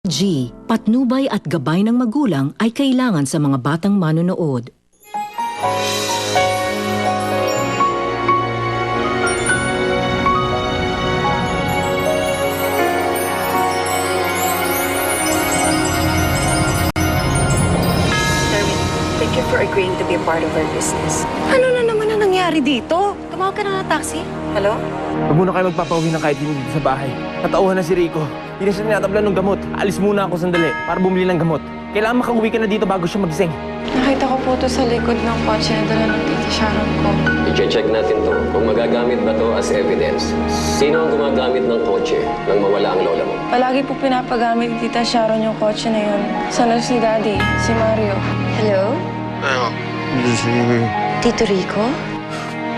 G. Patnubay at gabay ng magulang ay kailangan sa mga batang manonood. Darwin, thank you for agreeing to be a part of our business. Ano na naman ang nangyari dito? Tumawag ka na ng taxi? Hello? Huwag muna kayo magpapauwi ng kahit hindi dito sa bahay. Natauhan na si Rico. Hindi na siya tinatablan ng gamot. Alis muna ako sandali para bumili ng gamot. Kailangan makauwi ka na dito bago siya magising. Nakita ko po ito sa likod ng kotse na dala ng tita Sharon ko. I-check natin to kung magagamit ba to as evidence. Sino ang gumagamit ng kotse nang mawala ang lola mo? Palagi po pinapagamit ni tita Sharon yung kotse na yun. Sana si Daddy, si Mario. Hello? Si Tito Rico?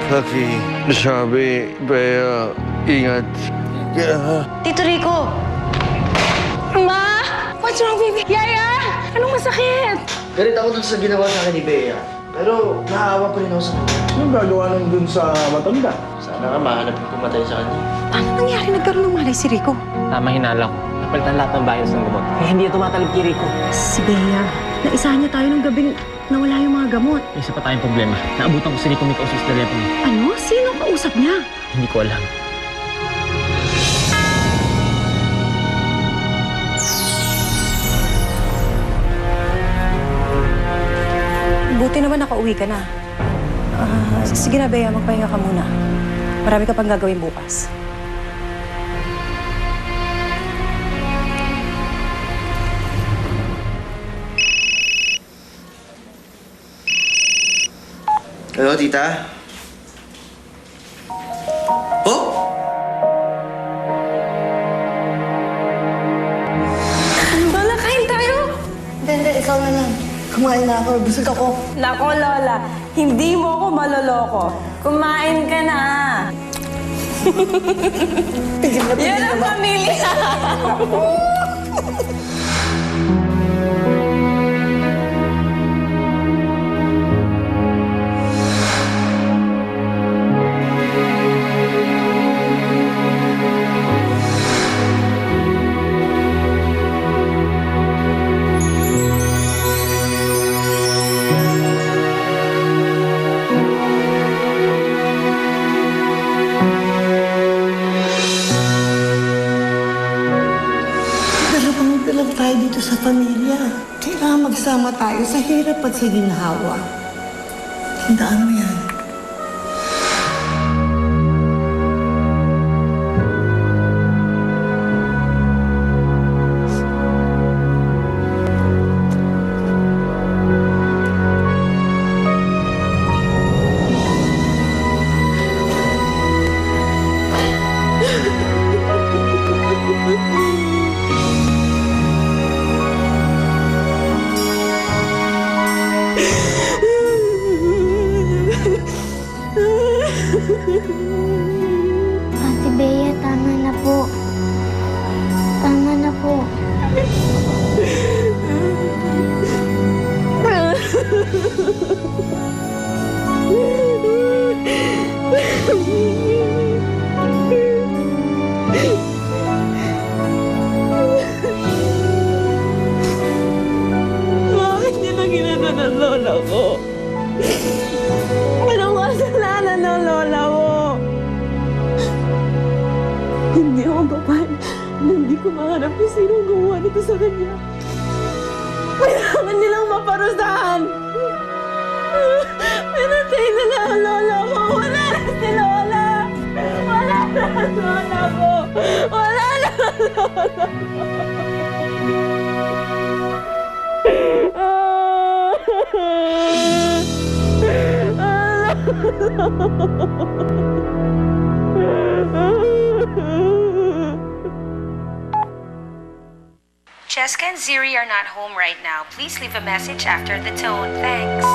Paki, sabi, Bea, ingat. Tito Rico! Ma! What's wrong, baby? Yaya! Anong masakit? Galit ako dun sa ginawa sa akin ni Bea. Pero naawa pa rin ako sa kanya. Anong gagawa nun dun sa matanda? Sana nga mahanap yung pumatay sa kanya. Paano nangyari nagkaroon ng malay si Rico? Tama hinala ko. Napalitan lahat ng bayos ng gamot. Eh, hindi tumatalab kay Rico. Si Bea. Naisahan niya tayo nung gabing nawala yung mga gamot. Isa pa tayong problema. Naabutan ko si Rico may kausap sa telepono. Ano? Sino kausap niya? Hindi ko alam. Buti naman nakauwi ka na. Sige na, Bea. Magpahinga ka muna. Marami ka pang gagawin bukas. Hello, tita? Oh? Lola, kain tayo! Hindi, ikaw na lang. Kumain na ako. Busog ako. Nako, Lola. Hindi mo ako maloloko. Kumain ka na. Tigil na Yan ang pamilya! Dalawang lang tayo dito sa pamilya. Kailangan magsama tayo sa hirap at sa ginhawa. Tandaan mo yan. Ate Bea, tama na po. Tama na po. Bakit nila ginano ng lola ko? Anong kasalanan ng lola mo? Hindi ako papayag na hindi ko mahanap kung sino ang gumawa nito sa kanya. Kailangan nilang maparusahan! Pinatay na lang ang lola ko! Wala na si lola! Wala na ang lola ko! Wala na ang lola Cheska and Ziri are not home right now. Please leave a message after the tone. Thanks.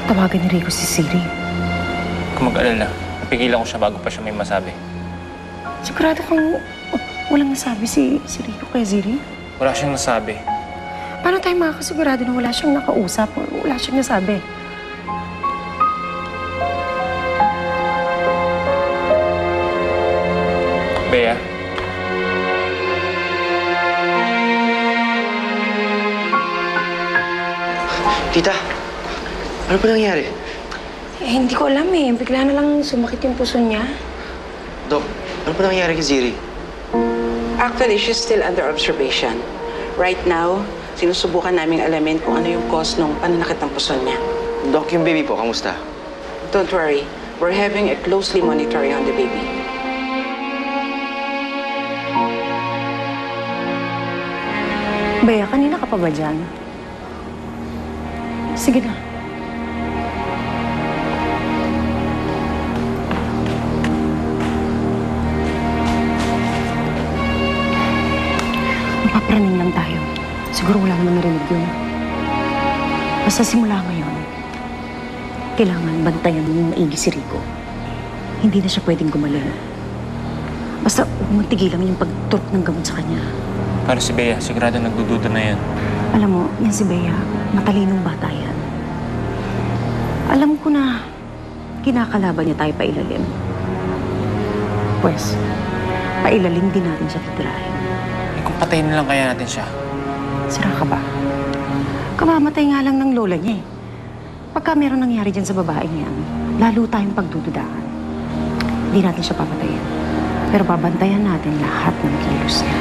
Tawagan ni Rico si Siri. Kung mag-alala, napigilan ko siya bago pa siya may masabi. Sigurado kang walang nasabi si Rico kay Ziri? Wala siyang nasabi. Paano tayo makakasigurado na wala siyang nakausap o wala siyang nasabi? Bea, Tita, ano pa nangyari? Eh, hindi ko alam eh. Bigla na lang sumakit yung puso niya. Dok, ano pa nangyari kay Ziri? Actually, she's still under observation. Right now, sinusubukan namin alamin kung ano yung cause ng pananakit ng puso niya. Dok, yung baby po, kamusta? Don't worry. We're having a closely monitoring on the baby. Bea, kanina ka pa ba dyan? Sige na. Mapapraning lang tayo. Siguro wala naman narinig yun. Basta simula ngayon, kailangan bantayan mo maigi si Rico. Hindi na siya pwedeng gumaling. Basta huwag mong tigilan yung pagturok ng gamot sa kanya. Pero si Bea, sigurado nagdududa na yan. Alam mo, yan si Bea, matalinong bata yan. Alam ko na kinakalaban niya tayo pailalim. Pwes, pailalim din natin siya titirahin. Eh kung patayin na lang kaya natin siya. Sira ka ba? Kamamatay nga lang ng lola niya eh. Pagka meron nangyari dyan sa babaeng yan, lalo tayong pagdududaan. Hindi natin siya papatayin. Pero babantayan natin lahat ng kilos niya.